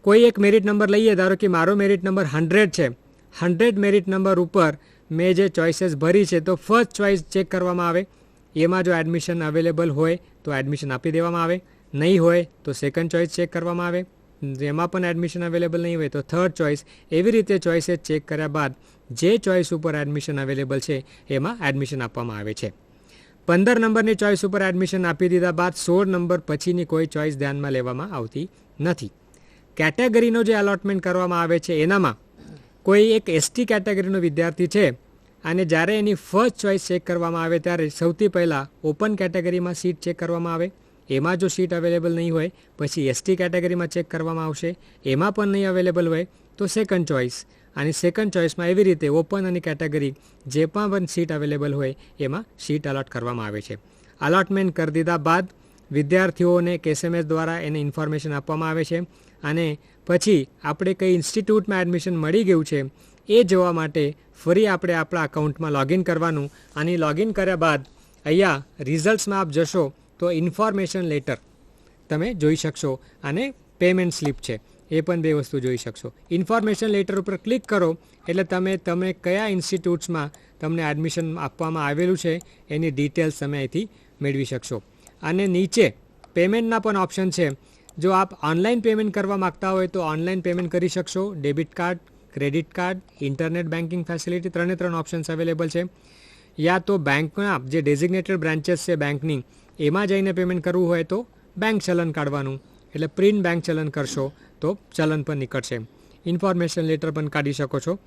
કોઈ એક merit number લઈએ, ધારો કે મારો મેરિટ નંબર 100 છે, 100 મેરિટ નંબર ઉપર મેં જે ચોઇસીસ ભરી છે તો ફર્સ્ટ ચોઇસ ચેક કરવામાં આવે. એમાં જો એડમિશન અવેલેબલ હોય તો એડમિશન આપી દેવામાં આવે, નહીં હોય તો સેકન્ડ ચોઇસ ચેક કરવામાં આવે, જેમાં પણ એડમિશન અવેલેબલ નહીં હોય તો થર્ડ ચોઇસ. એવી રીતે ચોઇસીસ ચેક કર્યા બાદ જે ચોઇસ ઉપર એડમિશન અવેલેબલ છે એમાં એડમિશન આપવામાં આવે છે. 15 નંબરની ચોઇસ ઉપર એડમિશન આપી દીધા બાદ 16 નંબર પછીની કોઈ ચોઇસ ધ્યાનમાં લેવામાં આવતી નથી. કેટેગરીનો જે અલોટમેન્ટ કરવામાં આવે છે એનામાં કોઈ એક એસટી કેટેગરીનો વિદ્યાર્થી છે અને જ્યારે એની ફર્સ્ટ ચોઇસ ચેક કરવામાં આવે ત્યારે સૌથી પહેલાં ઓપન કેટેગરીમાં સીટ ચેક કરવામાં આવે. એમાં જો સીટ અવેલેબલ નહીં હોય પછી એસટી કેટેગરીમાં ચેક કરવામાં આવશે. એમાં પણ નહીં અવેલેબલ હોય તો સેકન્ડ ચોઇસ, અને સેકન્ડ ચોઇસમાં એવી રીતે ઓપન અને કેટેગરી જે પણ સીટ અવેલેબલ હોય એમાં સીટ અલોટ કરવામાં આવે છે. અલોટમેન્ટ કરી દીધા બાદ વિદ્યાર્થીઓને SMS દ્વારા એને ઇન્ફોર્મેશન આપવામાં આવે છે અને પછી આપણે કઈ ઇન્સ્ટિટ્યૂટમાં એડમિશન મળી ગયું છે એ જોવા માટે ફરી આપણે આપણા અકાઉન્ટમાં લોગિન કરવાનું, અને લોગિન કર્યા બાદ અહીંયા રિઝલ્ટ્સમાં આપ જશો તો ઇન્ફોર્મેશન લેટર તમે જોઈ શકશો અને પેમેન્ટ સ્લીપ છે એ પણ બે વસ્તુ જોઈ શકશો. ઇન્ફોર્મેશન લેટર ઉપર ક્લિક કરો એટલે તમે કયા ઇન્સ્ટિટ્યૂટ્સમાં તમને એડમિશન આપવામાં આવેલું છે એની ડિટેલ્સ તમે અહીંથી મેળવી શકશો. અને નીચે પેમેન્ટના પણ ઓપ્શન છે. જો આપ ઓનલાઈન પેમેન્ટ કરવા માગતા હોય તો ઓનલાઈન પેમેન્ટ કરી શકશો. Debit card, credit card, internet banking facility, 3 options available છે. યા તો બેંકના જે ડેઝિગ્નેટેડ બ્રાન્ચીસ છે બેંકની એમાં જઈને પેમેન્ટ કરવું હોય તો બેંક ચલન કાઢવાનું, એટલે પ્રિન્ટ બેંક ચલન કરશો તો ચલન પણ નીકળશે. ઇન્ફોર્મેશન લેટર પણ કાઢી શકો છો.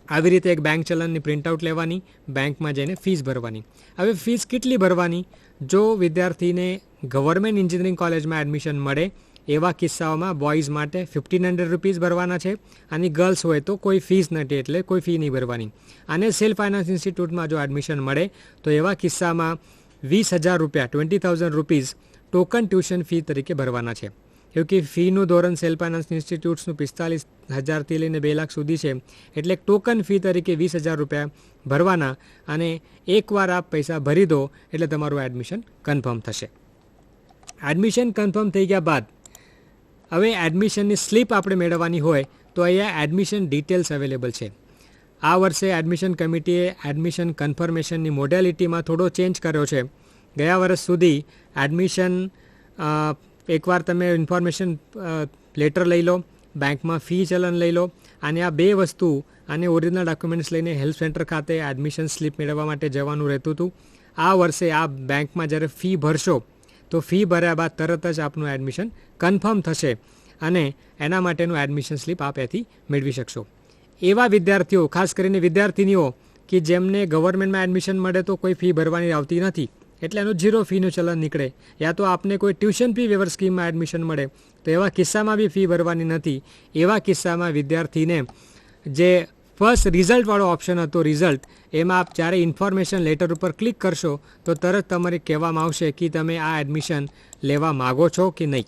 આવી રીતે એક બેંક ચલનની પ્રિન્ટઆઉટ લેવાની, બેંકમાં જઈને ફીસ ભરવાની. હવે ફીસ કેટલી ભરવાની? જો વિદ્યાર્થીને ગવર્મેન્ટ એન્જિનિયરિંગ કોલેજમાં એડમિશન મળે એવા કિસ્સાઓમાં બોયઝ માટે 1500 રૂપીઝ ભરવાના છે, અને ગર્લ્સ હોય તો કોઈ ફીસ નથી, એટલે કોઈ ફી નહીં ભરવાની. અને સેલ્ફ ફાઇનાન્સ ઇન્સ્ટિટ્યૂટમાં જો એડમિશન મળે તો એવા કિસ્સામાં 20,000 રૂપિયા 20,000 રૂપીઝ ટોકન ટ્યુશન ફી તરીકે ભરવાના છે. એવું કે ફીનું ધોરણ સેલ્ફ ફાઇનાન્સ ઇન્સ્ટિટ્યૂટ્સનું 45,000થી લઈને 2 લાખ સુધી છે, એટલે ટોકન ફી તરીકે 20,000 રૂપિયા ભરવાના, અને એકવાર આપ પૈસા ભરી દો એટલે તમારું એડમિશન કન્ફર્મ થશે. એડમિશન કન્ફર્મ થઈ ગયા બાદ હવે એડમિશનની સ્લીપ આપણે મેળવવાની હોય તો અહીંયા એડમિશન ડિટેલ્સ અવેલેબલ છે. આ વર્ષે એડમિશન કમિટીએ એડમિશન કન્ફર્મેશનની મોડેલિટીમાં થોડો ચેન્જ કર્યો છે. ગયા વર્ષ સુધી એડમિશન એકવાર તમે ઇન્ફોર્મેશન લેટર લઈ લો, બેંકમાં ફી ચલન લઈ લો, અને આ બે વસ્તુ અને ઓરિજિનલ ડોક્યુમેન્ટ્સ લઈને હેલ્પ સેન્ટર ખાતે એડમિશન સ્લીપ મેળવવા માટે જવાનું રહેતું હતું. આ વર્ષે આ બેંકમાં જ્યારે ફી ભરશો તો ફી ભર્યા બાદ તરત જ આપનું એડમિશન કન્ફર્મ થશે અને એના માટેનું એડમિશન સ્લીપ આપ ત્યાંથી મેળવી શકશો. એવા વિદ્યાર્થીઓ, ખાસ કરીને વિદ્યાર્થીનીઓ કે જેમને ગવર્મેન્ટમાં એડમિશન મળે તો કોઈ ફી ભરવાની આવતી નથી, એટલે એનું 0 ફીનું ચલન નીકળે, યા તો આપને કોઈ ટ્યુશન ફી વેવર સ્કીમમાં એડમિશન મળે તો એવા કિસ્સામાં બી ફી ભરવાની નથી. એવા કિસ્સામાં વિદ્યાર્થીને જે ફર્સ્ટ રિઝલ્ટવાળો ઓપ્શન હતો રિઝલ્ટ, એમાં આપ જ્યારે ઇન્ફોર્મેશન લેટર ઉપર ક્લિક કરશો તો તરત તમારે કહેવામાં આવશે કે તમે આ એડમિશન લેવા માગો છો કે નહીં.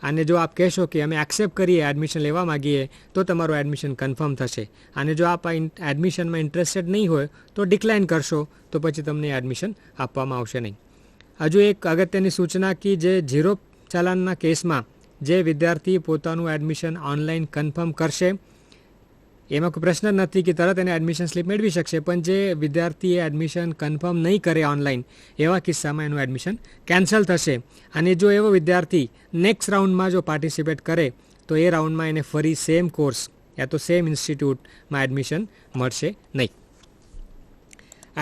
અને જો આપ કહેશો કે અમે એક્સેપ્ટ કરીએ, એડમિશન લેવા માગીએ, તો તમારું એડમિશન કન્ફર્મ થશે. અને જો આપ આ એડમિશનમાં ઇન્ટરેસ્ટેડ નહીં હોય તો ડિક્લાઇન કરશો તો પછી તમને એડમિશન આપવામાં આવશે નહીં. હજુ એક અગત્યની સૂચના કે જે 0 ચાલાનના કેસમાં જે વિદ્યાર્થી પોતાનું એડમિશન ઓનલાઈન કન્ફર્મ કરશે એમાં કોઈ પ્રશ્ન નથી કે તરત એને એડમિશન સ્લીપ મેળવી શકશે, પણ જે વિદ્યાર્થીએ એડમિશન કન્ફર્મ નહીં કરે ઓનલાઈન એવા કિસ્સામાં એનું એડમિશન કેન્સલ થશે. અને જો એવો વિદ્યાર્થી નેક્સ્ટ રાઉન્ડમાં જો પાર્ટિસિપેટ કરે તો એ રાઉન્ડમાં એને ફરી સેમ કોર્સ યા તો સેમ ઇન્સ્ટિટ્યૂટમાં એડમિશન મળશે નહીં.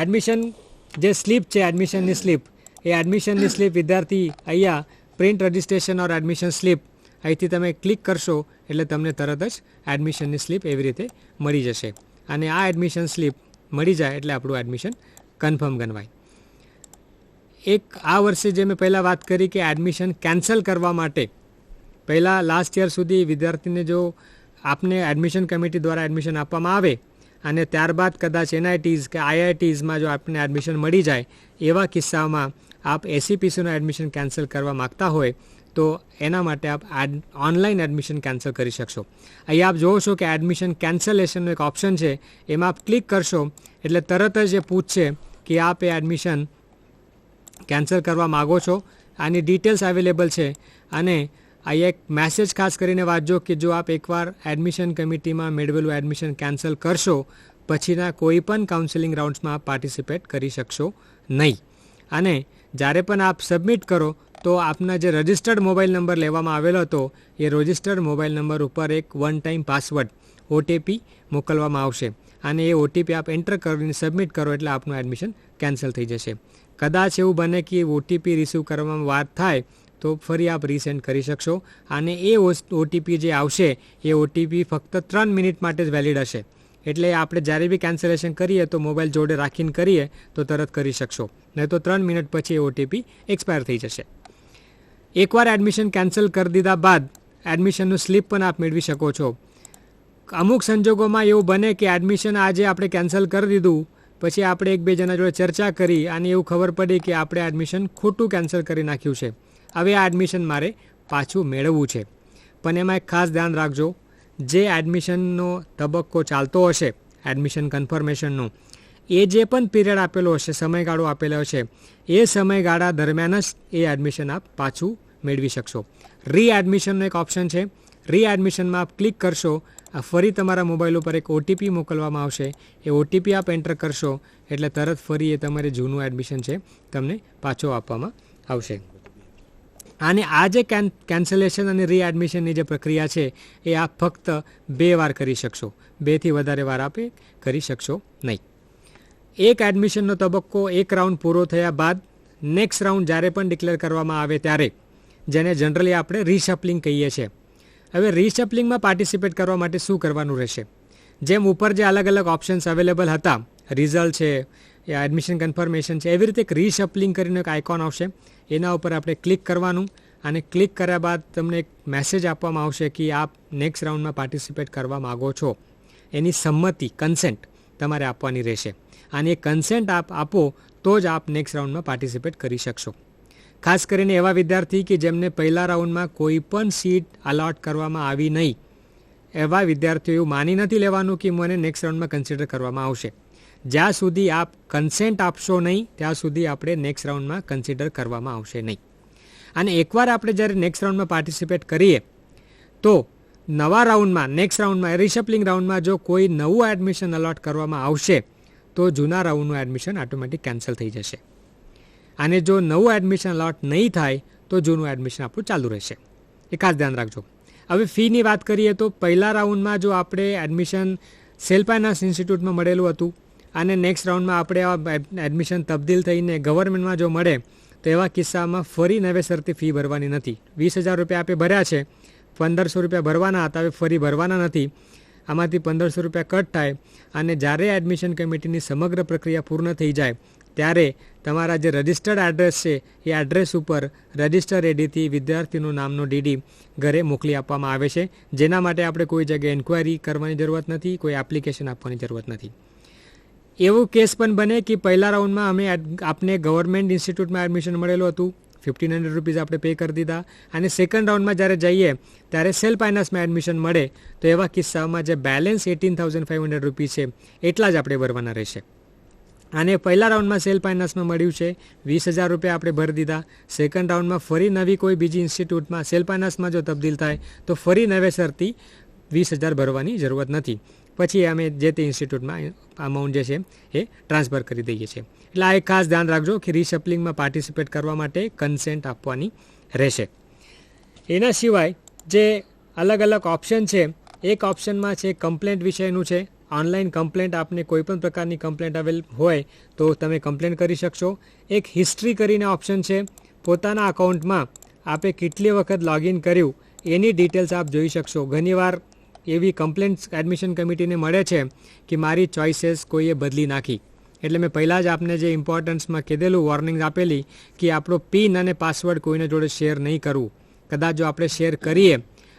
એડમિશન જે સ્લીપ છે, એડમિશનની સ્લીપ, એ એડમિશનની સ્લીપ વિદ્યાર્થી અહીંયા પ્રિન્ટ રજિસ્ટ્રેશન ઓર એડમિશન સ્લીપ અહીંથી તમે ક્લિક કરશો એટલે તમને તરત જ એડમિશનની સ્લીપ એવી રીતે મળી જશે. અને આ એડમિશન સ્લીપ મળી જાય એટલે આપણું એડમિશન કન્ફર્મ ગણવાય. એક આ વર્ષે જે મેં પહેલાં વાત કરી કે એડમિશન કેન્સલ કરવા માટે પહેલાં લાસ્ટ યર સુધી વિદ્યાર્થીને જો આપને એડમિશન કમિટી દ્વારા એડમિશન આપવામાં આવે અને ત્યારબાદ કદાચ NITs કે IITsમાં જો આપને એડમિશન મળી જાય, એવા કિસ્સામાં આપ SCPCનું એડમિશન કેન્સલ કરવા માગતા હોય તો એના માટે આપ ઓનલાઈન એડમિશન કેન્સલ કરી શકશો. અહીં આપ જોવો છો કે એડમિશન કેન્સલેશનનો એક ઓપ્શન છે, એમાં આપ ક્લિક કરશો એટલે તરત જ એ પૂછશે કે આપ એ એડમિશન કેન્સલ કરવા માગો છો. આની ડિટેલ્સ અવેલેબલ છે અને અહીંયા એક મેસેજ ખાસ કરીને વાંચજો કે જો આપ એકવાર એડમિશન કમિટીમાં મેળવેલું એડમિશન કેન્સલ કરશો પછીના કોઈ પણ કાઉન્સેલિંગ રાઉન્ડ્સમાં આપ પાર્ટિસિપેટ કરી શકશો નહીં. અને જ્યારે પણ આપ સબમિટ કરો તો આપના જે રજિસ્ટર્ડ મોબાઈલ નંબર લેવામાં આવેલો હતો એ રજિસ્ટર્ડ મોબાઈલ નંબર ઉપર એક વન ટાઈમ પાસવર્ડ ઓટીપી મોકલવામાં આવશે અને એ ઓટીપી આપ એન્ટર કરીને સબમિટ કરો એટલે આપનું એડમિશન કેન્સલ થઈ જશે. કદાચ એવું બને કે ઓટીપી રિસીવ કરવામાં વાર થાય તો ફરી આપ રીસેન્ડ કરી શકશો અને એ ઓટીપી જે આવશે એ ઓટીપી ફક્ત 3 મિનિટ માટે જ વેલિડ હશે. એટલે આપણે જ્યારે બી કેન્સલેશન કરીએ તો મોબાઈલ જોડે રાખીને કરીએ તો તરત કરી શકશો, નહીં તો 3 મિનિટ પછી એ ઓટીપી એક્સપાયર થઈ જશે. એકવાર એડમિશન કેન્સલ કરી દીધા બાદ એડમિશનનું સ્લીપ પણ આપ મેળવી શકો છો. અમુક સંજોગોમાં એવું બને કે એડમિશન આજે આપણે કેન્સલ કરી દીધું પછી આપણે એક બે જણા જોડે ચર્ચા કરી અને એવું ખબર પડી કે આપણે એડમિશન ખોટું કેન્સલ કરી નાખ્યું છે. હવે આ એડમિશન મારે પાછું મેળવવું છે. પણ એમાં એક ખાસ ધ્યાન રાખજો, જે એડમિશનનો તબક્કો ચાલતો હશે એડમિશન કન્ફર્મેશનનો એ જે પણ પીરિયડ આપેલો હશે, સમયગાળો આપેલો હશે, એ સમયગાળા દરમિયાન જ એ એડમિશન આપ પાછું મેળવી શકશો. રીએડમિશનનો એક ઓપ્શન છે. રીએડમિશનમાં આપ ક્લિક કરશો, ફરી તમારા મોબાઈલ ઉપર એક ઓટીપી મોકલવામાં આવશે. એ ઓટીપી આપ એન્ટર કરશો એટલે તરત ફરી એ તમારે જૂનું એડમિશન છે તમને પાછો આપવામાં આવશે. અને આ જે કેન્સલેશન અને રીએડમિશનની જે પ્રક્રિયા છે એ આપ ફક્ત 2 વાર કરી શકશો, 2 થી વધારે વાર આપે કરી શકશો નહીં. એક એડમિશનનો તબક્કો એક રાઉન્ડ પૂરો થયા બાદ નેક્સ્ટ રાઉન્ડ જ્યારે પણ ડિક્લેર કરવામાં આવે ત્યારે, જેને જનરલી આપણે રીશફલિંગ કહીએ છીએ. હવે રીશફલિંગમાં પાર્ટિસિપેટ કરવા માટે શું કરવાનું રહેશે? જેમ ઉપર જે અલગ અલગ ઓપ્શન્સ અવેલેબલ હતા, રિઝલ્ટ છે, એડમિશન કન્ફર્મેશન છે, એવી રીતે એક રીશફલિંગ કરીને એક આઇકોન આવશે, એના ઉપર આપણે ક્લિક કરવાનું અને ક્લિક કર્યા બાદ તમને એક મેસેજ આપવામાં આવશે કે આપ નેક્સ્ટ રાઉન્ડમાં પાર્ટિસિપેટ કરવા માગો છો. એની સંમતિ, કન્સેન્ટ તમારે આપવાની રહેશે અને એ કન્સેન્ટ આપ આપો તો જ આપ નેક્સ્ટ રાઉન્ડમાં પાર્ટિસિપેટ કરી શકશો. ખાસ કરીને એવા વિદ્યાર્થી કે જેમને પહેલા રાઉન્ડમાં કોઈ પણ સીટ અલોટ કરવામાં આવી નહીં, એવા વિદ્યાર્થીઓ એવું માની નથી લેવાનું કે મને નેક્સ્ટ રાઉન્ડમાં કન્સિડર કરવામાં આવશે. જ્યાં સુધી આપ કન્સેન્ટ આપશો નહીં ત્યાં સુધી આપણે નેક્સ્ટ રાઉન્ડમાં કન્સિડર કરવામાં આવશે નહીં. અને એકવાર આપણે જ્યારે નેક્સ્ટ રાઉન્ડમાં પાર્ટિસિપેટ કરીએ તો નવા રાઉન્ડમાં, નેક્સ્ટ રાઉન્ડમાં, રીશફલિંગ રાઉન્ડમાં જો કોઈ નવું એડમિશન અલોટ કરવામાં આવશે તો જૂના રાઉન્ડનું એડમિશન ઓટોમેટિક કેન્સલ થઈ જશે. અને જો નવું એડમિશન અલોટ નહીં થાય તો જૂનું એડમિશન આપણું ચાલુ રહેશે. એ ખાસ ધ્યાન રાખજો. હવે ફીની વાત કરીએ તો પહેલા રાઉન્ડમાં જો આપણે એડમિશન સેલ્ફ ફાઇનાન્સ ઇન્સ્ટિટ્યૂટમાં મળેલું હતું અને નેક્સ્ટ રાઉન્ડમાં આપણે એડમિશન તબદીલ થઈને ગવર્મેન્ટમાં જો મળે તો એવા કિસ્સામાં ફરી નવેસરથી ફી ભરવાની નથી. 20,000 રૂપિયા આપણે ભર્યા છે, 1,500 રૂપિયા ભરવાના હતા, હવે ફરી ભરવાના નથી. આમાંથી 1,500 રૂપિયા કટ થાય અને જ્યારે એડમિશન કમિટીની સમગ્ર પ્રક્રિયા પૂર્ણ થઈ જાય ત્યારે તમારા જે રજિસ્ટર્ડ એડ્રેસ છે એ એડ્રેસ ઉપર રજિસ્ટર એડીથી વિદ્યાર્થીનું નામનો ડીડી ઘરે મોકલી આપવામાં આવે છે, જેના માટે આપણે કોઈ જગ્યાએ એન્ક્વાયરી કરવાની જરૂરત નથી, કોઈ એપ્લિકેશન આપવાની જરૂરત નથી. એવું કેસ પણ બને કે પહેલા રાઉન્ડમાં અમે આપને ગવર્મેન્ટ ઇન્સ્ટિટ્યૂટમાં એડમિશન મળેલું હતું, 1,500 રૂપીઝ આપણે પે કરી દીધા અને સેકન્ડ રાઉન્ડમાં જ્યારે જઈએ ત્યારે સેલ્ફ ફાઇનાન્સમાં એડમિશન મળે તો એવા કિસ્સામાં જે બેલેન્સ 18,500 રૂપીઝ છે એટલા જ આપણે ભરવાના રહેશે. અને પહેલા રાઉન્ડમાં સેલ્ફ ફાઇનાન્સમાં મળ્યું છે 20,000 રૂપિયા આપણે ભરી દીધા. સેકન્ડ રાઉન્ડમાં ફરી નવી કોઈ બીજી ઇન્સ્ટિટ્યૂટમાં સેલ્ફ ફાઇનાન્સમાં જો તબદીલ થાય તો ફરી નવેસરથી 20,000 ભરવાની જરૂરત નથી. પછી અમે જે તે ઇન્સ્ટિટ્યૂટમાં અમાઉન્ટ જે છે એ ટ્રાન્સફર કરી દઈએ છીએ. એટલે આ એક ખાસ ધ્યાન રાખજો કે રીશફલિંગમાં પાર્ટિસિપેટ કરવા માટે કન્સેન્ટ આપવાની રહેશે. એના સિવાય જે અલગ અલગ ઓપ્શન છે, એક ઓપ્શનમાં છે કમ્પ્લેન્ટ વિષયનું છે. ઓનલાઈન કમ્પ્લેન્ટ આપને કોઈપણ પ્રકારની કમ્પ્લેન્ટ હોય તો તમે કમ્પ્લેન્ટ કરી શકશો. એક હિસ્ટ્રી કરીને ઓપ્શન છે. પોતાના અકાઉન્ટમાં આપે કેટલી વખત લોગિન કર્યું એની ડિટેલ્સ આપ જોઈ શકશો. ઘણીવાર એવી કમ્પ્લેન્ટ્સ એડમિશન કમિટીને મળે છે કે મારી ચોઇસીસ કોઈએ બદલી નાખી. એટલે મેં પહેલાં જ આપને જે ઇમ્પોર્ટન્સમાં કીધેલું, વોર્નિંગ આપેલી કે આપણો પિન અને પાસવર્ડ કોઈને જોડે શેર નહીં કરવું. કદાચ જો આપણે શેર કરીએ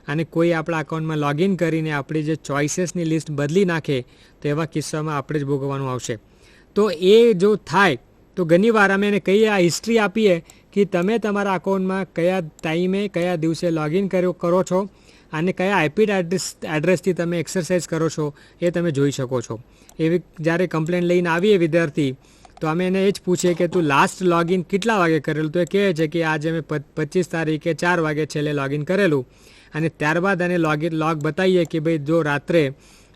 અને કોઈ આપણા અકાઉન્ટમાં લોગિન કરીને આપણી જે ચોઇસીસની લિસ્ટ બદલી નાખે તો એવા કિસ્સામાં આપણે જ ભોગવવાનું આવશે. તો એ જો થાય તો ઘણીવાર અમે એને કહીએ, આ હિસ્ટ્રી આપીએ કે તમે તમારા અકાઉન્ટમાં કયા ટાઈમે, કયા દિવસે લોગિન કરો છો અને કયા આઈપી એડ્રેસથી તમે એક્સરસાઇઝ કરો છો એ તમે જોઈ શકો છો. એવી જ્યારે કમ્પ્લેન લઈને આવીએ વિદ્યાર્થી તો અમે એને એ જ પૂછીએ કે તું લાસ્ટ લોગિન કેટલા વાગે કરેલું, તો એ કહે છે કે આજે મેં 25 તારીખે 4 વાગે છેલ્લે લોગિન કરેલું, અને ત્યારબાદ એને લોગ બતાવીએ કે ભાઈ જો રાત્રે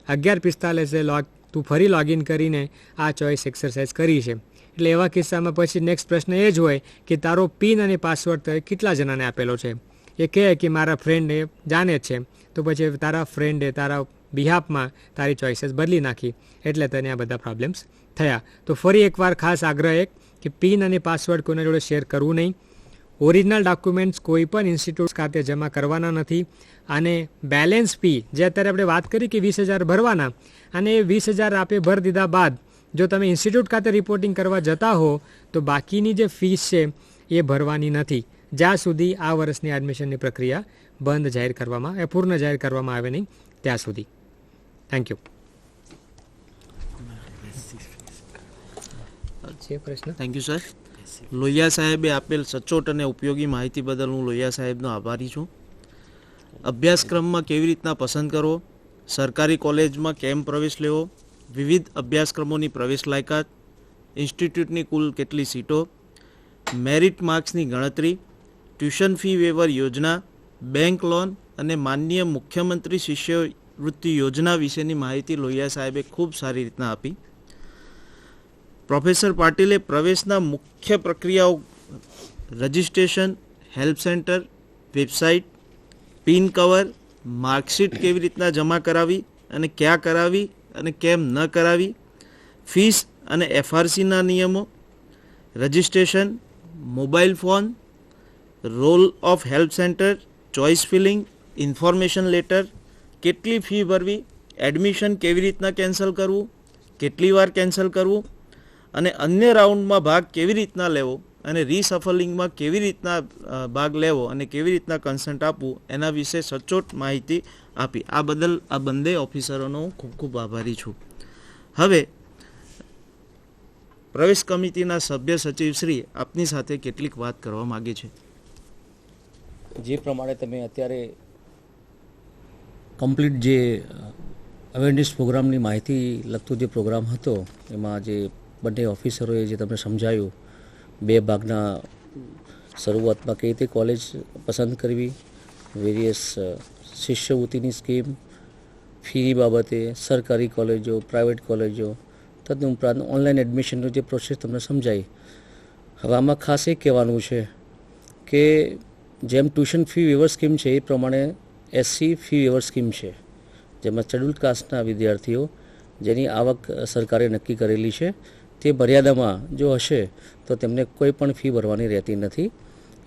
11:45 તું ફરી લોગિન કરીને આ ચોઈસ એક્સરસાઇઝ કરી છે. એટલે એવા કિસ્સામાં પછી નેક્સ્ટ પ્રશ્ન એ જ હોય કે તારો પિન અને પાસવર્ડ કેટલા જણાને આપેલો છે. એ કહે કે મારા ફ્રેન્ડ એ જાણે જ છે, તો પછી તારા ફ્રેન્ડે તારા બિહાફમાં તારી ચોઇસીસ બદલી નાખી, એટલે તને આ બધા પ્રોબ્લેમ્સ થયા. તો ફરી એકવાર ખાસ આગ્રહ એક કે પિન અને પાસવર્ડ કોઈના જોડે શેર કરવું નહીં. ઓરિજિનલ ડોક્યુમેન્ટ્સ કોઈ પણ ઇન્સ્ટિટ્યૂટ ખાતે જમા કરવાના નથી. અને બેલેન્સ ફી જે અત્યારે આપણે વાત કરી કે 20,000 ભરવાના, અને એ 20,000 આપે ભરી દીધા બાદ જો તમે ઇન્સ્ટિટ્યૂટ ખાતે રિપોર્ટિંગ કરવા જતા હો તો બાકીની જે ફીસ છે એ ભરવાની નથી, જ્યાં સુધી આ વર્ષની એડમિશનની પ્રક્રિયા બંધ જાહેર કરવામાં પૂર્ણ જાહેર કરવામાં આવે નહીં ત્યાં સુધી. Thank you. પ્રશ્ન? Thank you sir. લોહિયા સાહેબે આપેલ સચોટ અને ઉપયોગી માહિતી બદલ હું લોહિયા સાહેબનો આભારી છું. અભ્યાસક્રમમાં કેવી રીતના પસંદ કરવો, સરકારી કોલેજમાં કેમ પ્રવેશ લેવો, વિવિધ અભ્યાસક્રમોની પ્રવેશ લાયકાત, ઇન્સ્ટિટ્યૂટની કુલ કેટલી સીટો, મેરિટ માર્ક્સની ગણતરી, ટ્યુશન ફી વેવર યોજના, બેંક લોન અને માનનીય મુખ્યમંત્રી શિષ્યવૃત્તિ યોજના વિશેની માહિતી લોહિયા સાહેબે ખૂબ સારી રીતના આપી. પ્રોફેસર પાટીલે પ્રવેશના મુખ્ય પ્રક્રિયાઓ, registration, help centre, website, pin cover, marksheet કેવી રીતના જમા કરાવી અને ક્યાં કરાવી અને કેમ ન કરાવી, ફીસ અને એફઆરસીના નિયમો, registration, mobile phone, role of help centre, choice filling, information letter, કેટલી ફી ભરવી, એડમિશન કેવી રીતના કેન્સલ કરવું, કેટલી વાર કેન્સલ કરવું, અને અન્ય રાઉન્ડમાં ભાગ કેવી રીતના લેવો અને રીસફલિંગમાં કેવી રીતના ભાગ લેવો અને કેવી રીતના કન્સન્ટ આપવું, એના વિશે સચોટ માહિતી આપી. આ બદલ આ બંને ઓફિસરોનો હું ખૂબ ખૂબ આભારી છું. હવે પ્રવેશ કમિટીના સભ્ય સચિવ શ્રી આપની સાથે કેટલીક વાત કરવા માગે છે. જે પ્રમાણે તમે અત્યારે કમ્પ્લીટ જે અવેરનેસ પ્રોગ્રામની માહિતી લગતો જે પ્રોગ્રામ હતો એમાં જે બંને ઓફિસરોએ જે તમને સમજાયું, બે ભાગના શરૂઆતમાં કઈ રીતે કોલેજ પસંદ કરવી, વેરિયસ શિષ્યવૃત્તિની સ્કીમ, ફી બાબતે, સરકારી કોલેજો, પ્રાઇવેટ કોલેજો, તદુપરાંત ઓનલાઈન એડમિશનનો જે પ્રોસેસ તમને સમજાઈ. હવે આમાં ખાસ એ કહેવાનું છે કે જેમ ટ્યુશન ફી વેવર સ્કીમ છે એ પ્રમાણે એસસી ફી વેવર સ્કીમ છે, જેમાં શેડ્યુલ્ડ કાસ્ટના વિદ્યાર્થીઓ જેની આવક સરકારે નક્કી કરેલી છે તે મર્યાદામાં જો હશે તો તેમને કોઈ પણ ફી ભરવાની રહેતી નથી.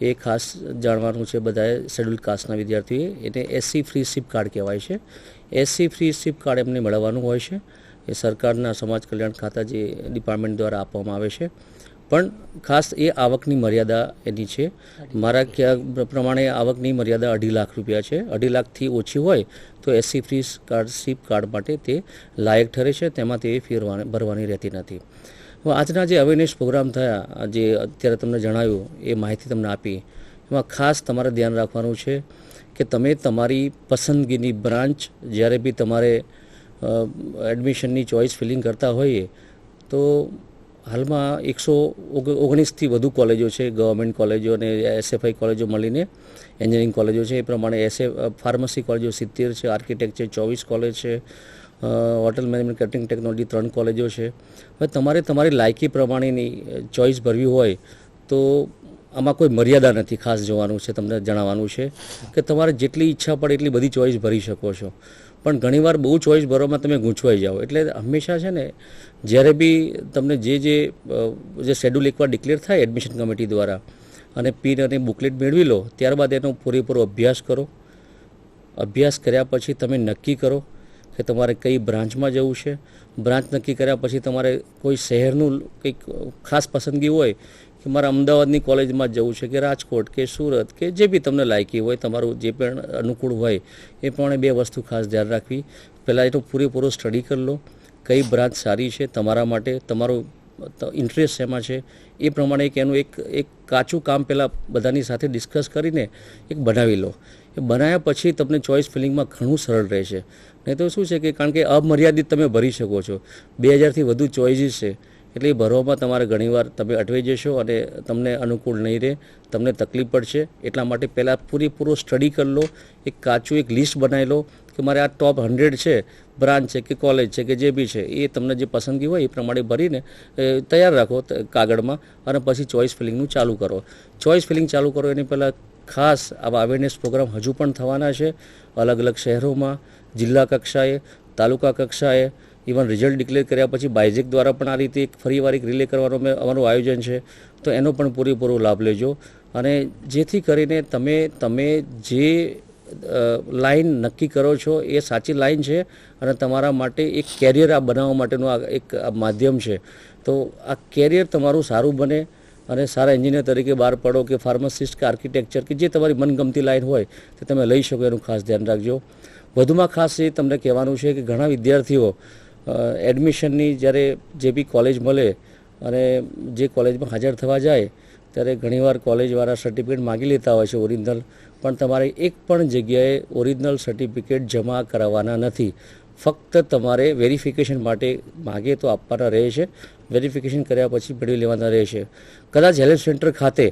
એ ખાસ જાણવાનું છે બધાએ. શેડ્યુલ્ડ કાસ્ટના વિદ્યાર્થીઓએ એને એસસી ફ્રી સિપ કાર્ડ કહેવાય છે. એસસી ફ્રી સિપ કાર્ડ એમને મેળવવાનું હોય છે. એ સરકારના સમાજ કલ્યાણ ખાતા જે ડિપાર્ટમેન્ટ દ્વારા આપવામાં આવે છે, પણ ખાસ એ આવકની મર્યાદા એની છે. મારા ખ્યાલ પ્રમાણે આવકની મર્યાદા 2.5 લાખ રૂપિયા છે. 2.5 લાખથી ઓછી હોય તો એસસી ફ્રી કાર્ડ સિપ કાર્ડ માટે તે લાયક ઠરે છે, તેમાં તે ફી ભરવાની રહેતી નથી. હવે આજના જે અવેરનેસ પ્રોગ્રામ થયા, જે અત્યારે તમને જણાવ્યું એ માહિતી તમને આપી, એમાં ખાસ તમારે ધ્યાન રાખવાનું છે કે તમે તમારી પસંદગીની બ્રાન્ચ જ્યારે બી તમારે એડમિશનની ચોઇસ ફિલિંગ કરતા હોઈએ તો હાલમાં 119થી વધુ કોલેજો છે, ગવર્મેન્ટ કોલેજો અને એસએફઆઈ કોલેજો મળીને એન્જિનિયરિંગ કોલેજો છે. એ પ્રમાણે ફાર્મસી કોલેજો 70 છે, આર્કિટેક્ચર 24 કોલેજ છે, હોટલ મેનેજમેન્ટ કેટરિંગ ટેકનોલોજી 3 કોલેજો છે. હવે તમારે તમારી લાયકી પ્રમાણેની ચોઇસ ભરવી હોય તો આમાં કોઈ મર્યાદા નથી. ખાસ જોવાનું છે, તમને જણાવવાનું છે કે તમારે જેટલી ઈચ્છા પડે એટલી બધી ચોઇસ ભરી શકો છો, પણ ઘણીવાર બહુ ચોઇસ ભરવામાં તમે ગૂંચવાઈ જાઓ. એટલે હંમેશા છે ને, જ્યારે બી તમને જે શેડ્યુલ એકવાર ડિક્લેર થાય એડમિશન કમિટી દ્વારા અને પિન અને બુકલેટ મેળવી લો, ત્યારબાદ એનો પૂરેપૂરો અભ્યાસ કરો. અભ્યાસ કર્યા પછી તમે નક્કી કરો કે તમારે કઈ બ્રાન્ચમાં જવું છે. બ્રાન્ચ નક્કી કર્યા પછી તમારે કોઈ શહેરનું કંઈક ખાસ પસંદગી હોય કે મારે અમદાવાદની કોલેજમાં જવું છે કે રાજકોટ કે સુરત કે જે બી તમને લાયકી હોય, તમારું જે પણ અનુકૂળ હોય એ પ્રમાણે 2 વસ્તુ ખાસ ધ્યાન રાખવી. પહેલાં એનો પૂરેપૂરો સ્ટડી કરી લો, કઈ બ્રાન્ચ સારી છે તમારા માટે, તમારો ઇન્ટરેસ્ટ શેમાં છે, એ પ્રમાણે એનું એક કાચું કામ પહેલાં બધાની સાથે ડિસ્કસ કરીને એક બનાવી લો. એ બનાવ્યા પછી તમને ચોઇસ ફિલિંગમાં ઘણું સરળ રહેશે. નહીં તો શું છે કે કારણ કે અમર્યાદિત તમે ભરી શકો છો, 2000થી વધુ ચોઇસીસ છે એટલે એ ભરવામાં તમારે ઘણીવાર તમે અટવાઈ જશો અને તમને અનુકૂળ નહીં રહે, તમને તકલીફ પડશે. એટલા માટે પહેલાં પૂરેપૂરો સ્ટડી કરી લો, એક કાચું એક લિસ્ટ બનાવી લો કે મારે આ ટોપ 100 છે, બ્રાન્ચ છે કે કોલેજ છે કે જે બી છે, એ તમને જે પસંદગી હોય એ પ્રમાણે ભરીને તૈયાર રાખો કાગળમાં, અને પછી ચોઇસ ફિલિંગનું ચાલુ કરો. ચોઇસ ફિલિંગ ચાલુ કરો એની પહેલાં ખાસ આવા અવેરનેસ પ્રોગ્રામ હજુ પણ થવાના છે અલગ અલગ શહેરોમાં, જિલ્લા કક્ષાએ, તાલુકા કક્ષાએ. ઇવન રિઝલ્ટ ડિક્લેર કર્યા પછી બાયજેક દ્વારા પણ આ રીતે એક ફરીવાર એક રિલે કરવાનું અમારું આયોજન છે. તો એનો પણ પૂરેપૂરો લાભ લેજો, અને જેથી કરીને તમે જે લાઈન નક્કી કરો છો એ સાચી લાઈન છે, અને તમારા માટે એક કેરિયર આ બનાવવા માટેનું આ એક માધ્યમ છે. તો આ કેરિયર તમારું સારું બને અને સારા એન્જિનિયર તરીકે બહાર પડો, કે ફાર્માસિસ્ટ કે આર્કિટેક્ચર કે જે તમારી મનગમતી લાઈન હોય તે તમે લઈ શકો, એનું ખાસ ધ્યાન રાખજો. વધુમાં ખાસ એ તમને કહેવાનું છે કે ઘણા વિદ્યાર્થીઓ એડમિશનની જ્યારે જે બી કોલેજ મળે અને જે કોલેજમાં હાજર થવા જાય ત્યારે ઘણીવાર કોલેજવાળા સર્ટિફિકેટ માગી લેતા હોય છે ઓરિજિનલ, પણ તમારે એક પણ જગ્યાએ ઓરિજિનલ સર્ટિફિકેટ જમા કરાવવાના નથી. ફક્ત તમારે વેરિફિકેશન માટે માગે તો આપવાના રહે છે, વેરિફિકેશન કર્યા પછી મેળવી લેવાના રહે છે. કદાચ હેલ્થ સેન્ટર ખાતે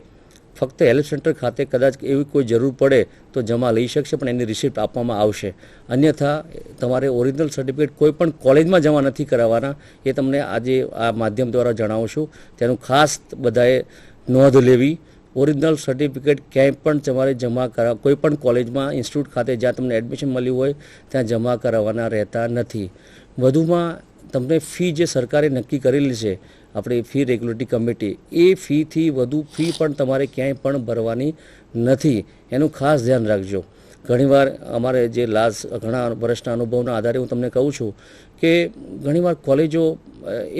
ફક્ત હેલ્થ સેન્ટર ખાતે કદાચ એવી કોઈ જરૂર પડે તો જમા લઈ શકશે, પણ એની રિસિપ્ટ આપવામાં આવશે. અન્યથા તમારે ઓરિજિનલ સર્ટિફિકેટ કોઈ પણ કોલેજમાં જમા નથી કરાવવાના, એ તમને આજે આ માધ્યમ દ્વારા જણાવું છું. તેનું ખાસ બધાએ નોંધ લેવી. ઓરિજિનલ સર્ટિફિકેટ ક્યાંય પણ તમારે જમા કરાવ કોઈ પણ કોલેજમાં, ઇન્સ્ટિટ્યૂટ ખાતે જ્યાં તમને એડમિશન મળ્યું હોય ત્યાં જમા કરાવવાના રહેતા નથી. વધુમાં તમને ફી જે સરકારે નક્કી કરેલી છે, આપણી ફી રેગ્યુલેટરી કમિટી, એ ફીથી વધુ ફી પણ તમારે ક્યાંય પણ ભરવાની નથી, એનું ખાસ ધ્યાન રાખજો. ઘણીવાર અમારે જે ઘણા વર્ષના અનુભવના આધારે હું તમને કહું છું કે ઘણીવાર કોલેજો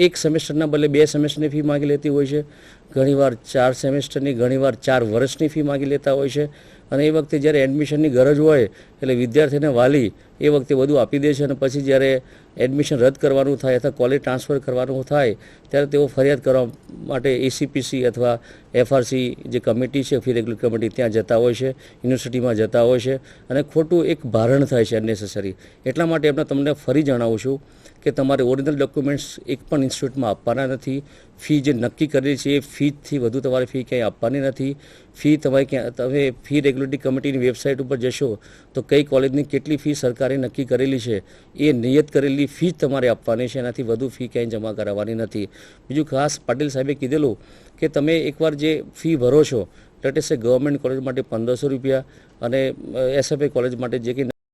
એક સેમેસ્ટરના બદલે 2 સેમેસ્ટરની ફી માગી લેતી હોય છે, ઘણીવાર 4 સેમેસ્ટરની, ઘણીવાર 4 વર્ષની ફી માગી લેતા હોય છે. અને એ વખતે જ્યારે એડમિશનની ગરજ હોય એટલે વિદ્યાર્થીને વાલી એ વખતે બધું આપી દે છે, અને પછી જ્યારે એડમિશન રદ કરવાનું થાય અથવા કોલેજ ટ્રાન્સફર કરવાનું થાય ત્યારે તેઓ ફરિયાદ કરવા માટે એસીપીસી અથવા એફઆરસી જે કમિટી છે, ફી રેગ્યુલેટરી કમિટી, ત્યાં જતા હોય છે, યુનિવર્સિટીમાં જતા હોય છે, અને ખોટું એક ભારણ થાય છે અનનેસેસરી. એટલા માટે એમને તમને ફરી જણાવું છું કે તમારે ઓરિજિનલ ડોક્યુમેન્ટ્સ એક પણ ઇન્સ્ટિટ્યૂટમાં આપવાના નથી. ફી જે નક્કી કરેલી છે એ ફીથી વધુ તમારે ફી ક્યાંય આપવાની નથી. ફી તમે ફી રેગ્યુલેટરી કમિટીની વેબસાઇટ ઉપર જશો તો કઈ કોલેજની કેટલી ફી સરકારે નક્કી કરેલી છે એ નિયત કરેલી ફી તમારે આપવાની છે, એનાથી વધુ ફી ક્યાંય જમા કરાવવાની નથી. બીજું ખાસ પાટીલ સાહેબે કીધેલું કે તમે એકવાર જે ફી ભરો છો, લેટ અસ સે ગવર્મેન્ટ કોલેજ માટે 1500 રૂપિયા અને એસએફએ કોલેજ માટે જે કંઈ